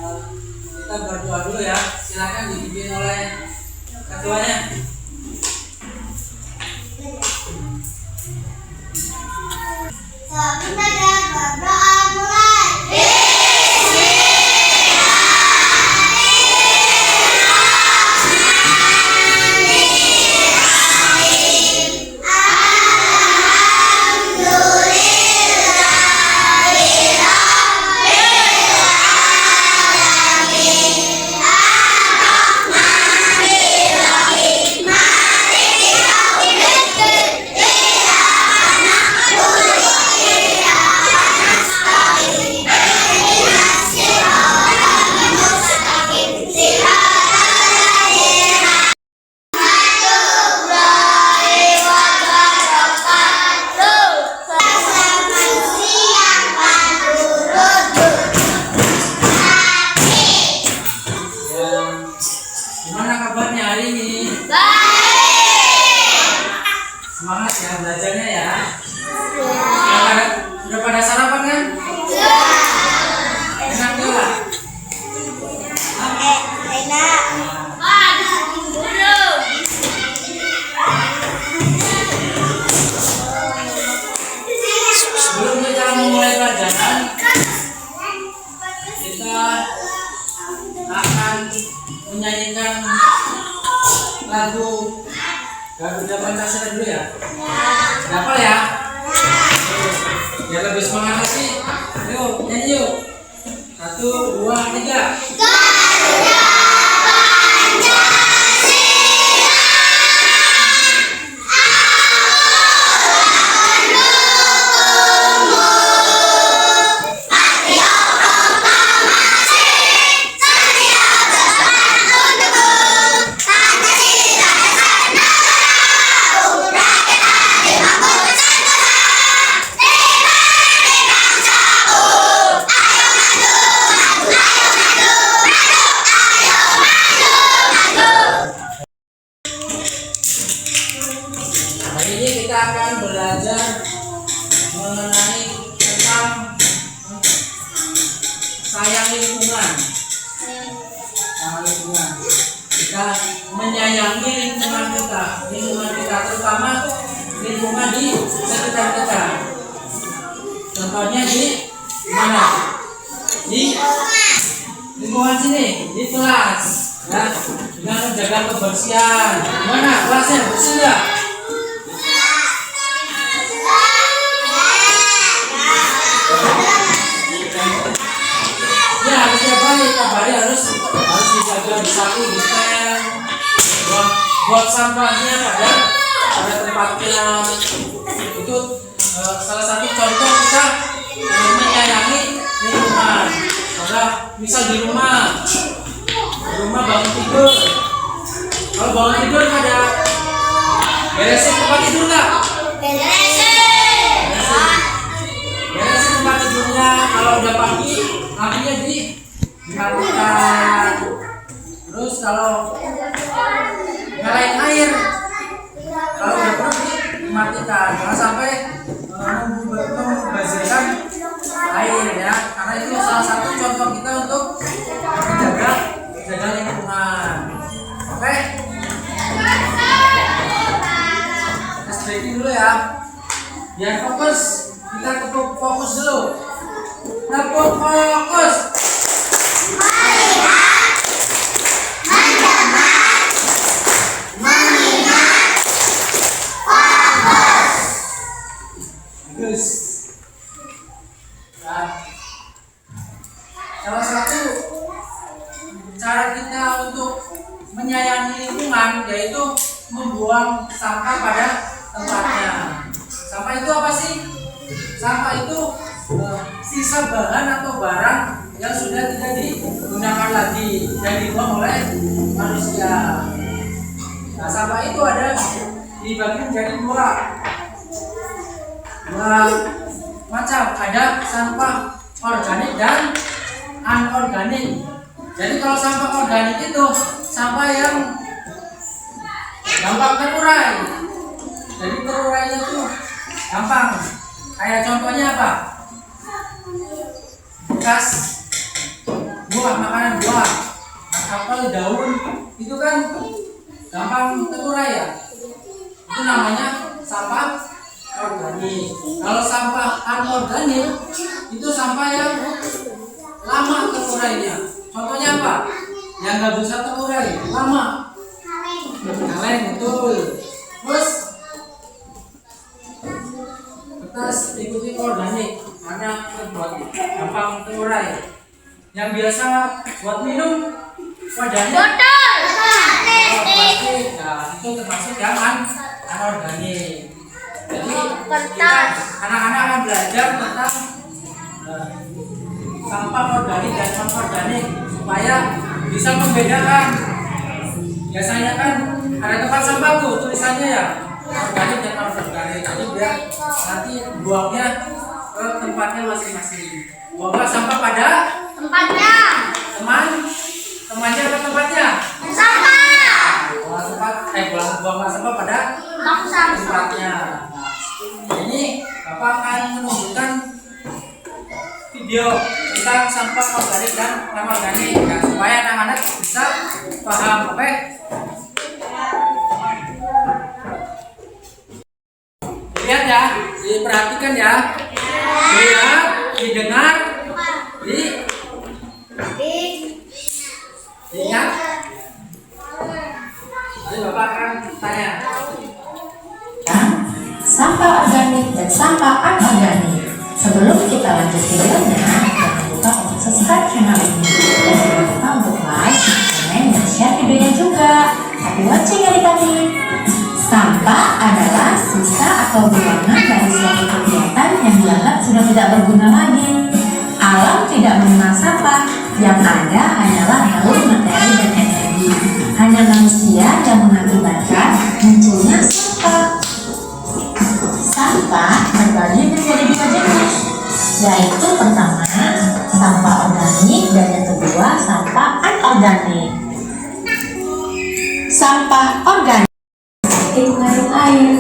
Kita berdoa dulu ya. Silakan dipimpin oleh ketuanya. Sebentar berdoa mulai. Gimana kabarnya hari ini? Semangat ya belajarnya ya. Udah pada sarapan kan? Enak gak? Sebelum kita memulai pelajaran, kita akan menyanyikan lagu Garuda Pancasila dulu ya. Hafal ya? Biar lebih semangat lagi. Yuk, nyanyi yuk. 1, 2, 3. Garuda Hari ini kita akan belajar mengenai tentang sayang lingkungan. Sayang lingkungan. Kita menyayangi lingkungan kita terutama lingkungan di sekitar kita. Contohnya di mana? Di lingkungan sini, di kelas. Ya, dengan menjaga kebersihan. Gimana kelasnya bersih nggak? Ya, setiap hari harus dijaga, disapu, dispen, buat sampahnya pada tempatnya. Itu salah satu contoh kita menyayangi lingkungan. Maka misal di rumah bangun tidur. Kalau bangun tidur ada beresin tempat tidur nggak? Beresin tempat tidurnya. Kalau udah pagi lampunya dimatikan. Terus kalau nyalain air, kalau udah perlu dimatikan. Jangan sampai membazirkan air ya. Karena itu salah satu contoh kita untuk menjaga lingkungan. Oke? Kita stretching dulu ya. Biar fokus, kita tepuk fokus dulu. Tepuk fokus. Bagus. Nah, salah satu cara kita untuk menyayangi lingkungan yaitu membuang sampah pada tempatnya. Sampah itu apa sih? Sampah itu sisa bahan atau barang yang sudah tidak digunakan lagi dan dibuang oleh manusia. Nah, sampah itu ada dibagi menjadi dua macam. Ada sampah organik dan anorganik. Jadi kalau sampah organik itu sampah yang gampang terurai. Jadi terurainya tuh gampang. Kayak contohnya apa? Bekas buah, makanan buah, apel, daun, itu kan gampang terurai ya. Itu namanya sampah organik. Kalau sampah anorganik itu sampah yang lama terurainya. Contohnya apa? Yang nggak bisa terurai, lama. Kaleng, betul. Terus kertas ikuti organik karena buat gampang terurai. Yang biasa buat minum wadahnya Botol. plastik, nah itu termasuk yang anorganik. Jadi kita anak-anak akan belajar tentang sampah organik dan non organik supaya bisa membedakan. Biasanya kan ada tempat sampah tuh tulisannya ya organik dan non organik. Jadi biar nanti buangnya ke tempatnya masing-masing. Buanglah sampah pada Tempatnya. temannya ke tempatnya. Sampah. Buang sampah pada Bak sampah. tempatnya. Nah, ini Bapak akan menunjukkan video tentang sampah organik dan non organik ya, supaya anak-anak bisa paham. Oke? Lihat ya, diperhatikan ya. Lihat, didengar, diingat. Jadi Bapak akan tanya. Sampah organik dan sampah anorganik. Sebelum kita lanjut videonya, jangan lupa untuk subscribe channel ini dan jangan lupa untuk like, komen, dan share videonya juga. Happy watching adik-adik. Sampah adalah sisa atau buangan dari suatu kegiatan yang dianggap sudah tidak berguna lagi. Alam tidak mengenal sampah, yang ada hanyalah daun, materi, dan energi. Hanya manusia yang mengakibatkan munculnya sampah. Sampah terbagi menjadi dua jenis, yaitu pertama sampah organik dan yang kedua sampah anorganik. Sampah organik seperti mengandung air,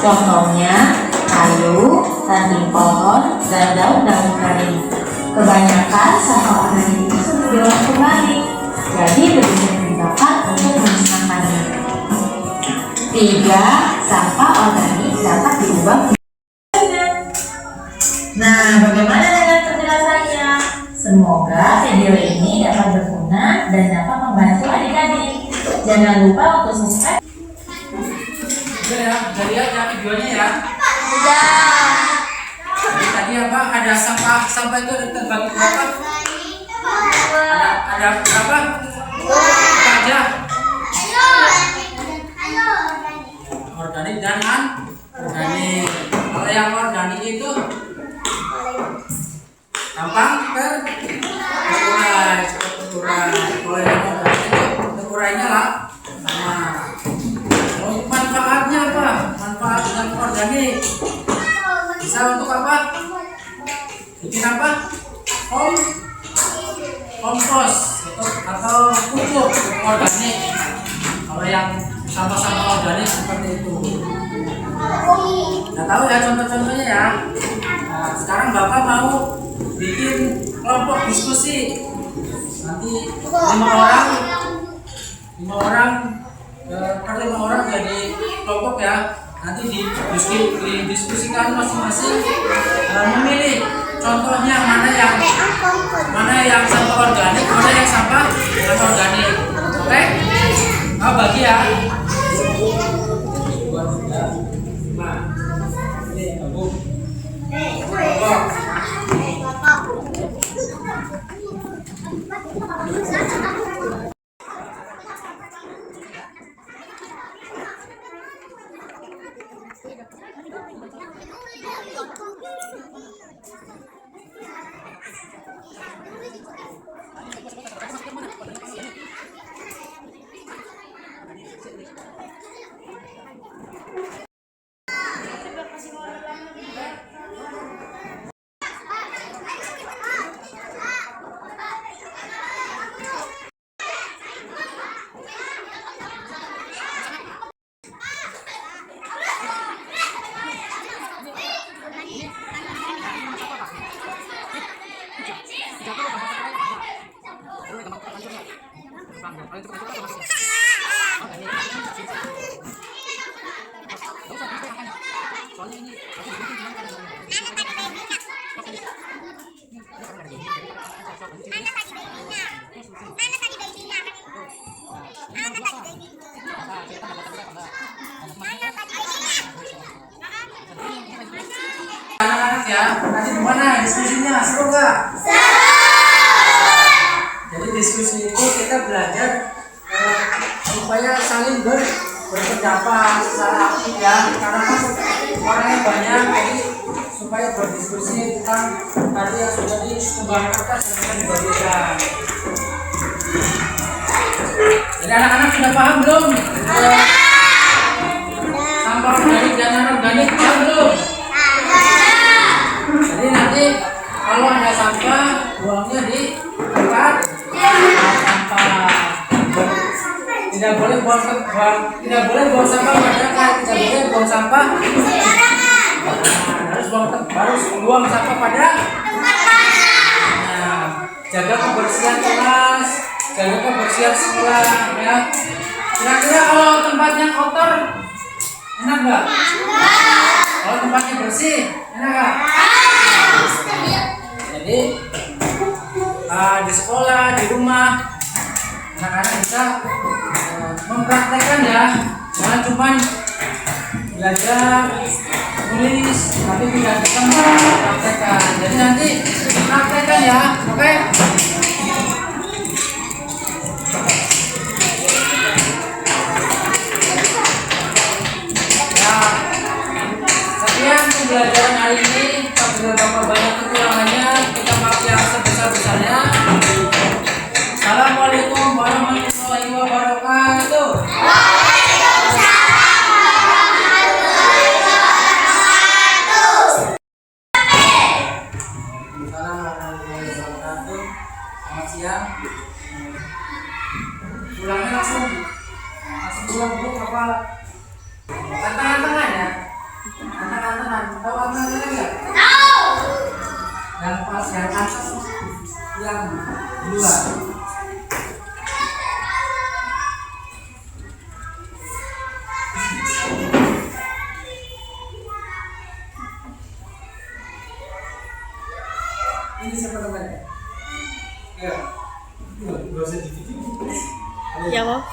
contohnya kayu, ranting pohon, dan daun-daun kering. Kebanyakan sampah organik itu sudah diolah kembali, jadi lebih mudah dibakar untuk memusnahkannya. 3. Sampah organik dapat diubah menjadi. Nah, bagaimana dengan penjelasannya? Semoga video ini dapat berguna dan dapat membantu adik-adik. Jangan lupa untuk subscribe. Udah ya, bisa lihat ya videonya ya. Udah. Jadi tadi apa? Ada sampah itu ada terbagi berapa? Ada berapa? Apa aja? Organik dan anorganik. Kalau yang organik itu gampang terurai, cepat terurai. Kalau yang organik itu terurainya lah lama. Kalau manfaatnya apa? Manfaat yang organik bisa untuk apa? Bikin apa? Kompos atau pupuk organik. Kalau yang sampah-sampah organik seperti itu. Nah, tahu ya contoh-contohnya ya. Nah, sekarang Bapak mau bikin kelompok diskusi. Nanti 5 orang jadi kelompok ya. Nanti didiskusikan masing-masing, memilih contohnya mana yang sampah organik, mana yang sampah anorganik. Oke? Mau bagi ya. 2, 3, 5. Ini gabung. Anak-anak ya, nanti gimana diskusinya? Seru nggak? Jadi diskusi itu kita belajar supaya saling berpendapat secara aktif ya, karena kan orangnya banyak, jadi supaya berdiskusi tentang tadi yang sudah dikembangkan dan bisa dibagikan. Jadi anak-anak sudah paham belum? Sampah organik dan anorganik paham belum? Jadi nanti kalau ada sampah buangnya di tempat sampah. Tidak boleh buang sampah pada tidak boleh buang sampah. Harus buang sampah pada. Nah, jaga kebersihan kelas, jaga kebersihan sekolah ya. Kira-kira kalau tempatnya kotor enak nggak? Kalau tempatnya bersih enak nggak? Jadi di sekolah, di rumah anak-anak bisa mempraktekkan ya, jangan cuma belajar tulis tapi tidak bisa mempraktekkan. Jadi nanti praktekkan ya, oke? Ya, sekian pembelajaran hari ini. Apabila Bapak banyak kekurangannya, kita maaf yang sebesar-besarnya. Assalamualaikum warahmatullahi wabarakatuh. Selamat siang. Pulangnya langsung pulang dulu apa? Tantangan ya? Tantangan. Tahu tantangan enggak? Tahu. Yang pas yang atas yang dua. Ini siapa namanya? Ya, nggak usah di video. Jawab.